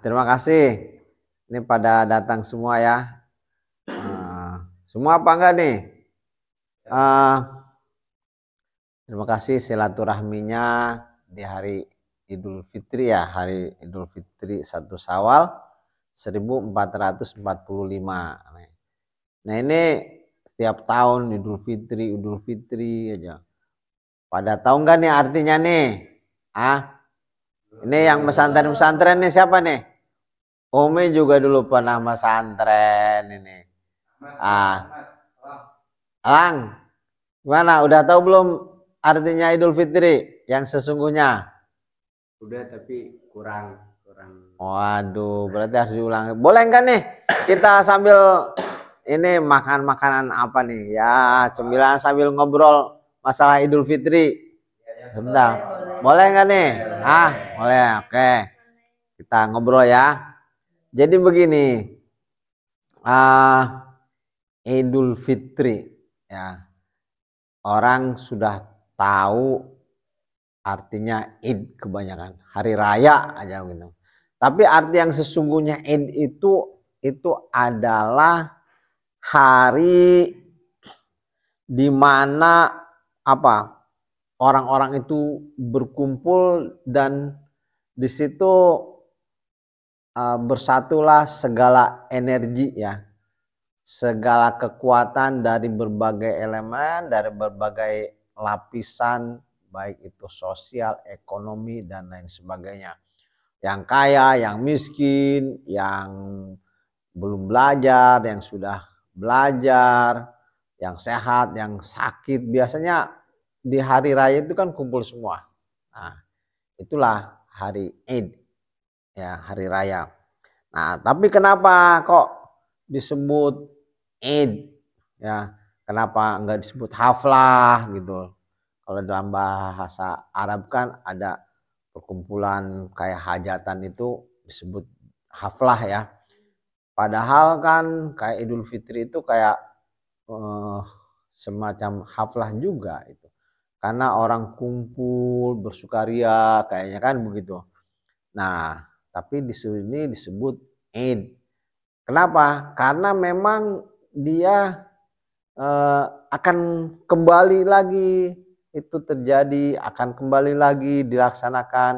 Terima kasih. Ini pada datang semua ya. Semua apa enggak nih? Terima kasih silaturahminya di hari Idul Fitri ya, hari Idul Fitri 1 Syawal 1445. Nah ini setiap tahun Idul Fitri aja. Pada tahu nggak nih artinya nih? Ini yang pesantren-pesantren nih siapa nih? Umi juga dulu pernah pesantren ini. Alang, gimana? Udah tahu belum artinya Idul Fitri yang sesungguhnya? Udah tapi kurang. Waduh, berarti harus diulangi. Boleh nggak nih kita sambil ini makan makanan apa nih? Ya, cemilan sambil ngobrol masalah Idul Fitri. Sebentar. Boleh nggak nih? Boleh. Oke. Kita ngobrol ya. Jadi begini. Idul Fitri ya. Orang sudah tahu artinya Id kebanyakan. Hari raya aja gitu. Tapi arti yang sesungguhnya Id itu adalah hari di mana orang-orang itu berkumpul dan di situ bersatulah segala energi ya, segala kekuatan dari berbagai elemen, dari berbagai lapisan, baik itu sosial, ekonomi dan lain sebagainya. Yang kaya, yang miskin, yang belum belajar, yang sudah belajar, yang sehat, yang sakit. Biasanya di hari raya itu kan kumpul semua. Nah, itulah hari Id, ya hari raya. Nah, tapi kenapa kok disebut Id? Ya, kenapa enggak disebut haflah gitu? Kalau dalam bahasa Arab kan ada perkumpulan kayak hajatan itu disebut haflah ya. Padahal kan kayak Idul Fitri itu kayak semacam haflah juga itu. Karena orang kumpul bersukaria kayaknya kan begitu. Nah, tapi di sini disebut Id. Kenapa? Karena memang dia akan kembali lagi itu terjadi, akan kembali lagi dilaksanakan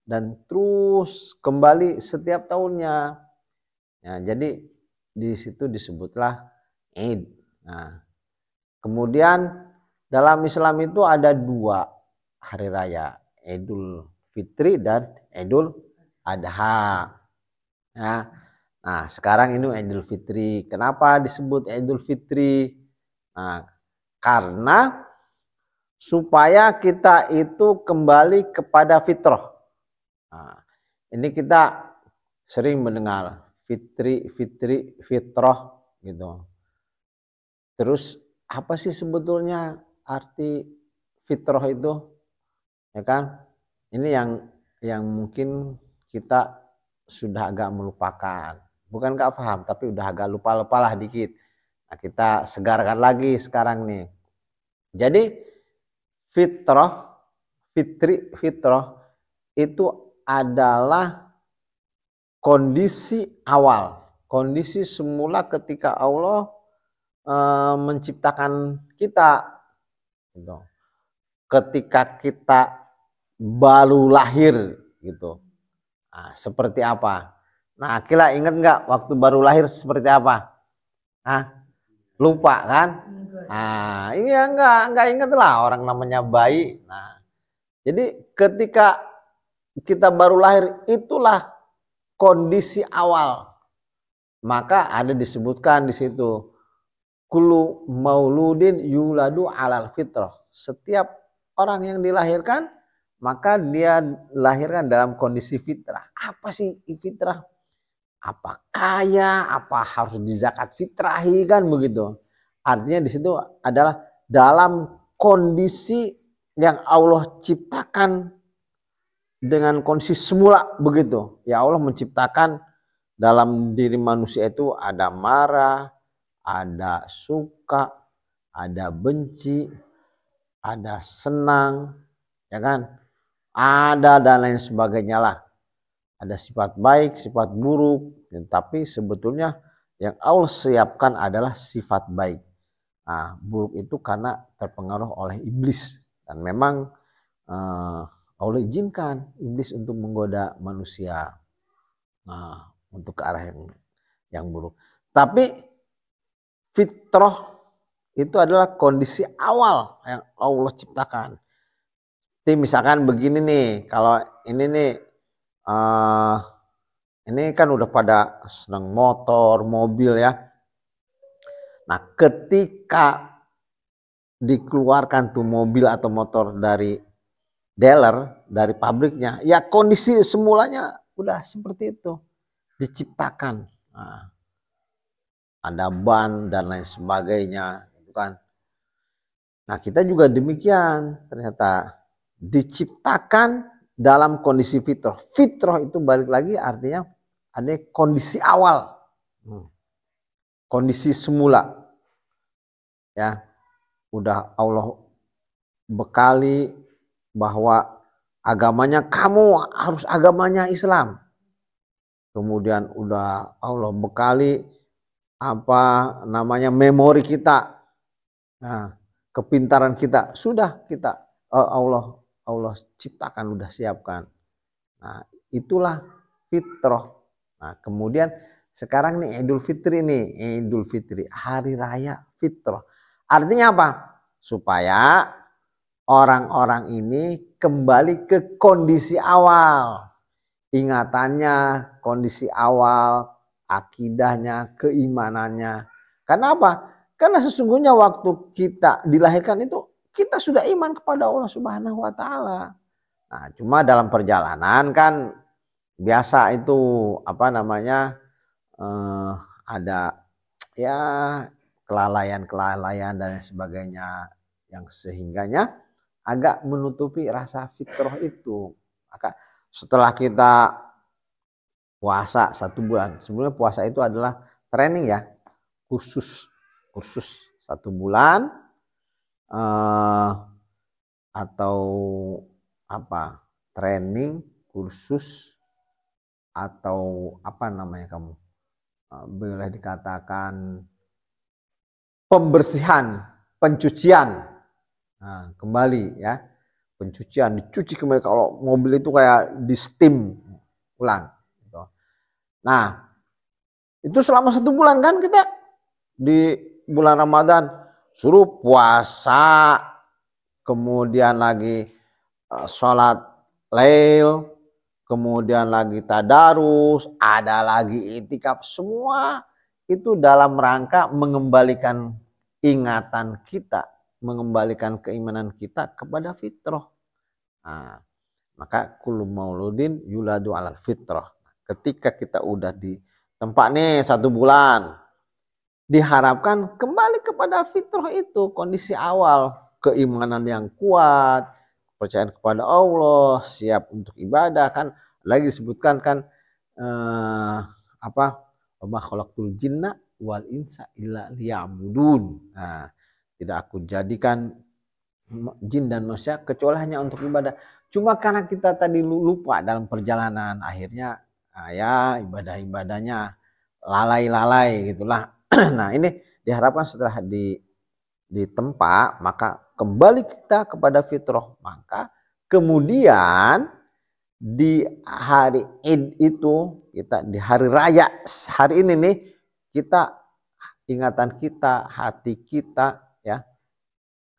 dan terus kembali setiap tahunnya. Ya, jadi di situ disebutlah Id. Nah, kemudian dalam Islam itu ada 2 hari raya, Idul Fitri dan Idul Adha. Ya. Nah, sekarang ini Idul Fitri. Kenapa disebut Idul Fitri? Nah, karena supaya kita itu kembali kepada fitrah. Nah, ini kita sering mendengar fitrah gitu. Terus apa sih sebetulnya arti fitrah itu? Ya kan? Ini yang mungkin kita sudah agak melupakan. Bukan gak paham, tapi udah agak lupa-lupa lah dikit. Nah, kita segarkan lagi sekarang nih. Jadi fitrah itu adalah kondisi awal, kondisi semula ketika Allah menciptakan kita gitu. Ketika kita baru lahir gitu. Nah, seperti apa? Nah, Akila ingat nggak waktu baru lahir seperti apa? Lupa kan? Nah, ini ya nggak inget lah, orang namanya bayi. Nah, jadi ketika kita baru lahir itulah kondisi awal. Maka ada disebutkan di situ kullu mauludin yuladu alal fitrah. Setiap orang yang dilahirkan maka dia lahirkan dalam kondisi fitrah. Apa sih fitrah? Apa kaya, apa harus dizakat fitrahi kan begitu. Artinya di situ adalah dalam kondisi yang Allah ciptakan dengan kondisi semula begitu. Ya Allah menciptakan dalam diri manusia itu ada marah, ada suka, ada benci, ada senang, ya kan? Ada dan lain sebagainya lah. ada sifat baik, sifat buruk, tapi sebetulnya yang Allah siapkan adalah sifat baik. Nah, buruk itu karena terpengaruh oleh iblis, dan memang Allah izinkan iblis untuk menggoda manusia untuk ke arah yang buruk. Tapi fitrah itu adalah kondisi awal yang Allah ciptakan. Jadi misalkan begini nih, kalau ini nih ini kan udah pada senang motor, mobil ya. Nah, ketika dikeluarkan tuh mobil atau motor dari dealer, dari pabriknya, ya kondisi semulanya udah seperti itu, diciptakan. Nah, ada ban dan lain sebagainya, gitu kan. Nah, kita juga demikian, ternyata diciptakan dalam kondisi fitrah. Fitrah itu balik lagi artinya ada kondisi awal, kondisi semula, ya udah Allah bekali bahwa agamanya kamu harus agamanya Islam. Kemudian udah Allah bekali memori kita, nah kepintaran kita sudah kita Allah ciptakan, udah siapkan. Nah, itulah fitrah. Nah, kemudian sekarang nih Idul Fitri, hari raya fitrah. Artinya apa? Supaya orang-orang ini kembali ke kondisi awal. Ingatannya, kondisi awal, akidahnya, keimanannya. Karena apa? Karena sesungguhnya waktu kita dilahirkan itu kita sudah iman kepada Allah Subhanahu wa taala. Nah, cuma dalam perjalanan kan biasa itu ada ya kelalaian dan sebagainya yang sehingganya agak menutupi rasa fitrah itu. Maka setelah kita puasa 1 bulan, sebenarnya puasa itu adalah training ya, kursus 1 bulan atau training, kursus, atau kamu boleh dikatakan pembersihan, pencucian. Nah, kembali ya, pencucian, dicuci kembali. Kalau mobil itu kayak di steam ulang gitu. Nah, itu selama 1 bulan kan kita di bulan Ramadan suruh puasa, kemudian lagi sholat lail, kemudian lagi tadarus, ada lagi itikaf, semua itu dalam rangka mengembalikan ingatan kita, mengembalikan keimanan kita kepada fitrah. Nah, maka kullu mauludin yuladu alal fitrah. Ketika kita udah di tempat nih 1 bulan, diharapkan kembali kepada fitrah itu, kondisi awal, keimanan yang kuat, kepercayaan kepada Allah, siap untuk ibadah. Kan lagi disebutkan kan wa ma khalaqtul jinna wal insa illa liya'budun. Nah, tidak aku jadikan jin dan manusia kecuali hanya untuk ibadah. Cuma karena kita tadi lupa dalam perjalanan, akhirnya ya ibadah-ibadahnya lalai-lalai gitulah. Nah, ini diharapkan setelah ditempa, maka kembali kita kepada fitrah. Maka kemudian di hari Id itu, kita di hari raya hari ini nih, kita ingatan kita, hati kita ya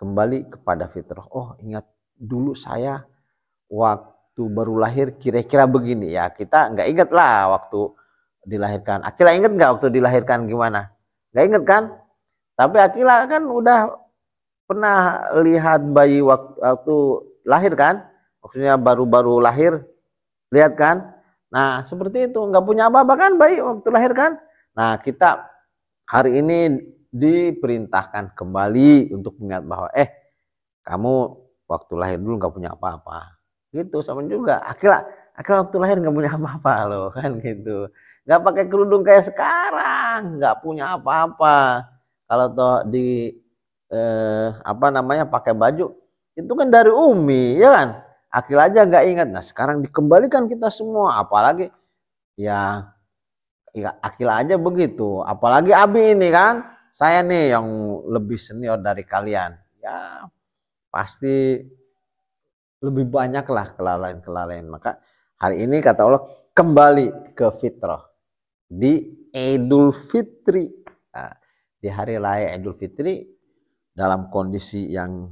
kembali kepada fitrah. Oh, ingat dulu saya waktu baru lahir kira-kira begini ya. Kita nggak ingat lah waktu dilahirkan. Akila ingat nggak waktu dilahirkan gimana? Nggak inget kan? Tapi Akila kan udah pernah lihat bayi waktu lahir kan? Maksudnya baru-baru lahir, lihat kan? Nah, seperti itu, nggak punya apa-apa kan bayi waktu lahir kan? Nah, kita hari ini diperintahkan kembali untuk mengingat bahwa kamu waktu lahir dulu nggak punya apa-apa. Gitu, sama juga. Akila waktu lahir nggak punya apa-apa loh kan gitu. Nggak pakai kerudung kayak sekarang, nggak punya apa-apa. Kalau toh di pakai baju itu kan dari Umi, ya kan? Akil aja nggak ingat. Nah sekarang dikembalikan kita semua, apalagi ya Akil aja begitu, apalagi Abi ini kan, saya nih yang lebih senior dari kalian, ya pasti lebih banyak lah kelalaian-kelalaian. Maka hari ini kata Allah kembali ke fitrah di Idul Fitri. Nah, di hari raya Idul Fitri dalam kondisi yang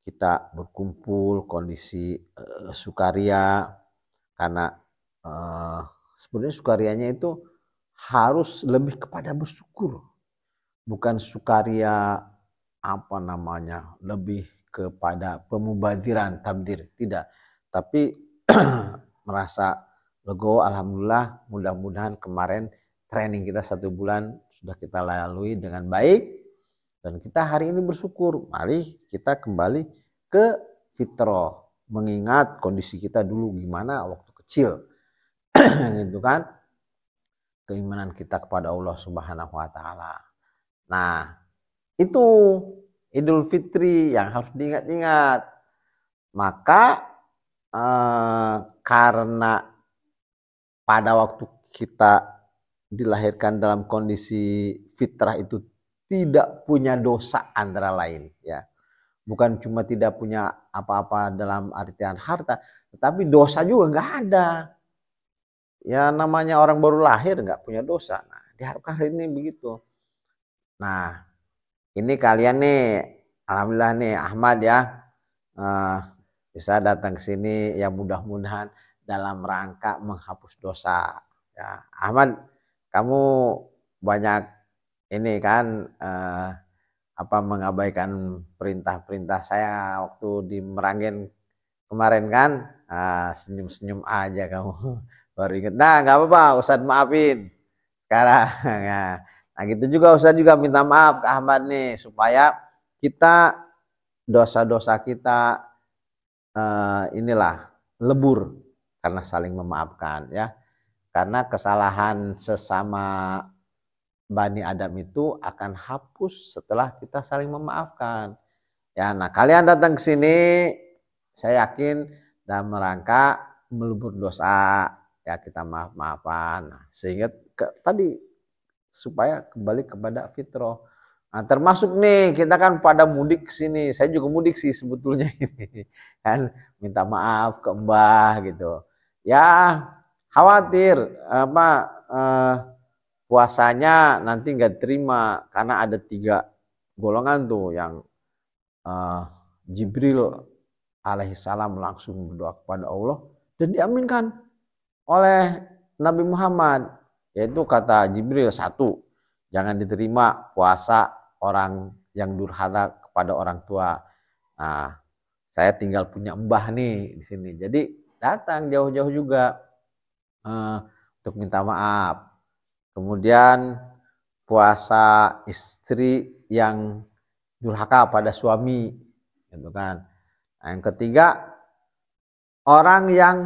kita berkumpul, kondisi sukaria, karena sebenarnya sukarianya itu harus lebih kepada bersyukur, bukan sukaria apa namanya lebih kepada pemubadiran tabdir, tidak, tapi merasa legowo. Alhamdulillah, mudah-mudahan kemarin training kita 1 bulan sudah kita lalui dengan baik dan kita hari ini bersyukur. Mari kita kembali ke fitrah, mengingat kondisi kita dulu gimana waktu kecil gitu kan, keimanan kita kepada Allah Subhanahu wa taala. Nah, itu Idul Fitri yang harus diingat-ingat. Maka karena pada waktu kita dilahirkan dalam kondisi fitrah itu tidak punya dosa antara lain, ya. Bukan cuma tidak punya apa-apa dalam artian harta, tetapi dosa juga nggak ada. Ya namanya orang baru lahir nggak punya dosa. Nah, diharapkan hari ini begitu. Nah, ini kalian nih, alhamdulillah nih Ahmad ya, bisa datang ke sini ya, mudah-mudahan dalam rangka menghapus dosa. Ya, Ahmad, kamu banyak ini kan mengabaikan perintah-perintah saya waktu di Meranggen kemarin kan, senyum-senyum aja kamu baru inget. Nah nggak apa-apa, Ustadz maafin sekarang. Nah gitu juga Ustadz juga minta maaf ke Ahmad nih, supaya kita dosa-dosa kita inilah lebur karena saling memaafkan ya. Karena kesalahan sesama Bani Adam itu akan hapus setelah kita saling memaafkan. Ya, nah kalian datang ke sini, saya yakin dalam rangka melebur dosa, ya kita maaf-maafan. Nah, sehingga tadi supaya kembali kepada fitrah. Nah, termasuk nih kita kan pada mudik ke sini. Saya juga mudik sih sebetulnya ini. Kan minta maaf ke Mbah gitu. Ya, khawatir puasanya nanti nggak terima karena ada 3 golongan tuh yang Jibril alaihissalam langsung berdoa kepada Allah dan diaminkan oleh Nabi Muhammad, yaitu kata Jibril, 1, jangan diterima puasa orang yang durhaka kepada orang tua. Nah, saya tinggal punya mbah nih di sini, jadi datang jauh-jauh juga untuk minta maaf. Kemudian puasa istri yang durhaka pada suami, gitu kan. Nah, yang ketiga, orang yang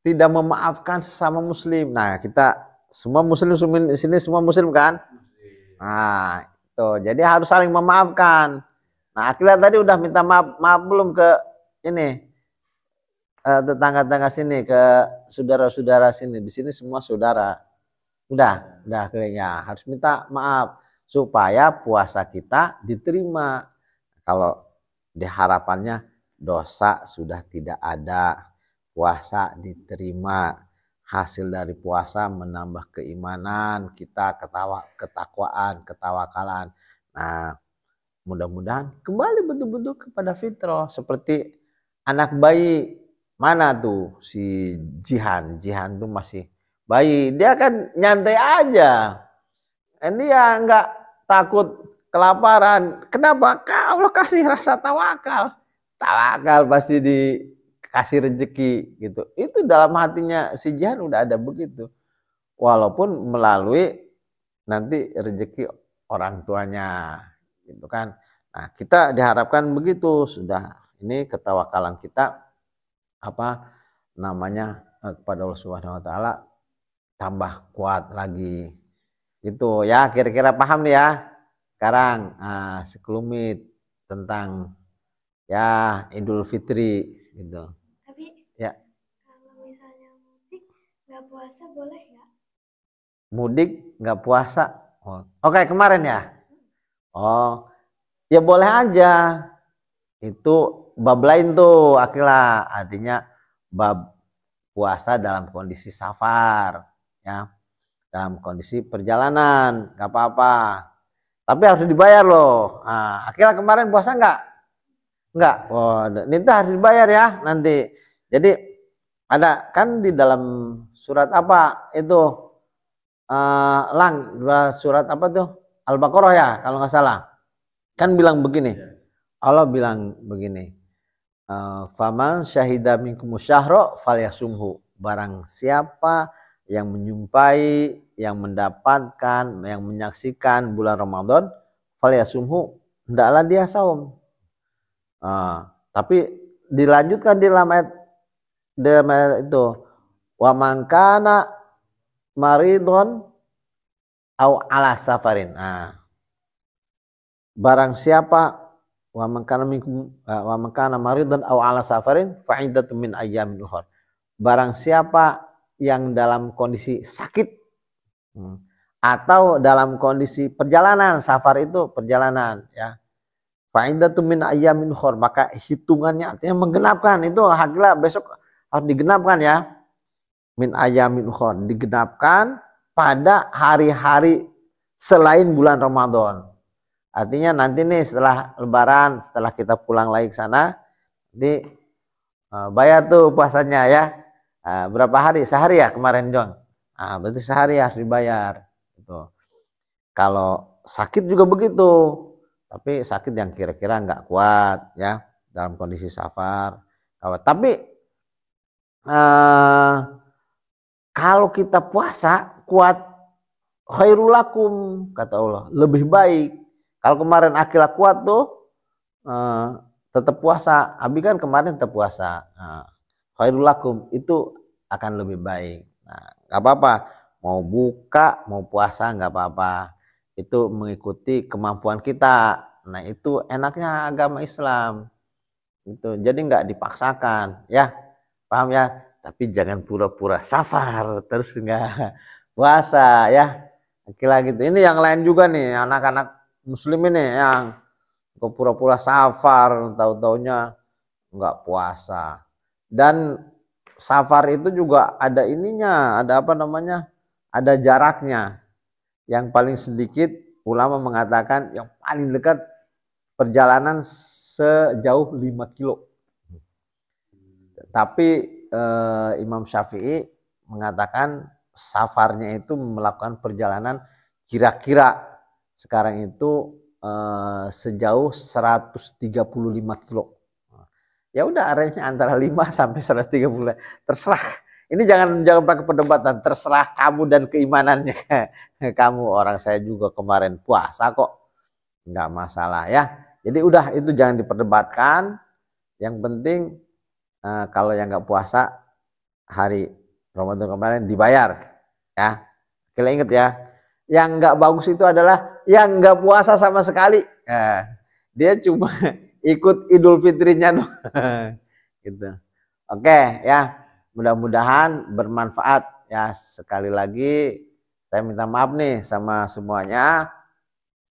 tidak memaafkan sesama muslim. Nah, kita semua muslim di sini semua muslim kan? Nah, itu. Jadi harus saling memaafkan. Nah, akhirnya tadi udah minta maaf belum ke ini tetangga-tetangga sini, ke saudara-saudara sini. Di sini semua saudara. Udah kayaknya harus minta maaf supaya puasa kita diterima. Kalau diharapannya dosa sudah tidak ada, puasa diterima, hasil dari puasa menambah keimanan kita, ketakwaan, ketawakalan. Nah, mudah-mudahan kembali betul-betul kepada fitrah seperti anak bayi. Mana tuh si Jihan tuh masih bayi, dia kan nyantai aja, dia nggak takut kelaparan. Kenapa? Allah kasih rasa tawakal pasti dikasih rezeki gitu. Itu dalam hatinya si Jihan udah ada begitu, walaupun melalui nanti rezeki orang tuanya gitu kan. Nah, kita diharapkan begitu, sudah ini ketawakalan kita kepada Allah Subhanahu wa taala tambah kuat lagi. Itu ya, kira-kira paham nih ya. Sekarang sekelumit tentang ya Idul Fitri gitu. Tapi nggak puasa boleh nggak? Mudik nggak puasa. Oh. Oke, kemarin ya. Oh, ya boleh aja. Itu bab lain tuh, Akila. Artinya bab puasa dalam kondisi safar, ya. Dalam kondisi perjalanan, nggak apa-apa. Tapi harus dibayar loh. Nah, Akila kemarin puasa nggak? Nggak. Oh, ini tuh harus dibayar ya nanti. Jadi ada kan di dalam surat apa itu? Surat apa tuh? Al-Baqarah ya kalau nggak salah. Kan bilang begini. Allah bilang begini. Faman syahida minkum syahra falyasumhu. Barang siapa yang menyumpai, yang mendapatkan, yang menyaksikan bulan Ramadan, falyasumhu, hendaklah dia saum. Tapi dilanjutkan di dalam ayat itu, wa man kana maridon au ala safarin. Barang siapa wa man kana maridon au ala safarin fa iddatun min ayyamin ukhra. Barang siapa yang dalam kondisi sakit atau dalam kondisi perjalanan, safar itu perjalanan ya. Fa iddatun min ayyamin ukhra, maka hitungannya artinya menggenapkan itu haklah besok harus digenapkan ya. Min ayyamin ukhra, digenapkan pada hari-hari selain bulan Ramadan. Artinya nanti nih setelah Lebaran, setelah kita pulang lagi ke sana, nanti bayar tuh puasanya ya. Berapa hari? Sehari ya kemarin Jong. Berarti sehari harus dibayar. Gitu. Kalau sakit juga begitu, tapi sakit yang kira-kira nggak kuat ya dalam kondisi safar. Tapi kalau kita puasa kuat, khairul lakum kata Allah, lebih baik. Kalau kemarin Akila kuat tuh tetap puasa, Abi kan kemarin tetap puasa. Khairul lakum itu akan lebih baik. Nggak apa-apa, mau buka mau puasa nggak apa-apa. Itu mengikuti kemampuan kita. Nah itu enaknya agama Islam. Itu jadi nggak dipaksakan, ya paham ya. Tapi jangan pura-pura safar terus nggak puasa ya. Akila gitu. Ini yang lain juga nih anak-anak Muslim ini yang pura-pura safar, tahu-taunya nggak puasa. Dan safar itu juga ada ininya, ada apa namanya? Ada jaraknya. Yang paling sedikit ulama mengatakan yang paling dekat perjalanan sejauh 5 kilo. Tapi Imam Syafi'i mengatakan safarnya itu melakukan perjalanan kira-kira sekarang itu sejauh 135 kilo. Ya udah range antara 5 sampai 130. Terserah. Ini jangan pakai perdebatan, terserah kamu dan keimanannya kamu. Orang saya juga kemarin puasa kok. Enggak masalah ya. Jadi udah itu jangan diperdebatkan. Yang penting kalau yang enggak puasa hari Ramadan kemarin dibayar ya. Kalian ingat ya. Yang enggak bagus itu adalah yang enggak puasa sama sekali. Dia cuma ikut Idul Fitrinya doang. Gitu. Oke ya. Mudah-mudahan bermanfaat ya. Sekali lagi saya minta maaf nih sama semuanya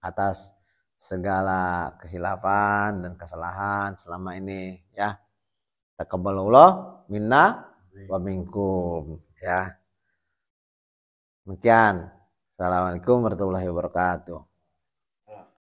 atas segala kehilafan dan kesalahan selama ini ya. Taqabbalallah minna wa minkum ya. Demikian. Assalamualaikum warahmatullahi wabarakatuh.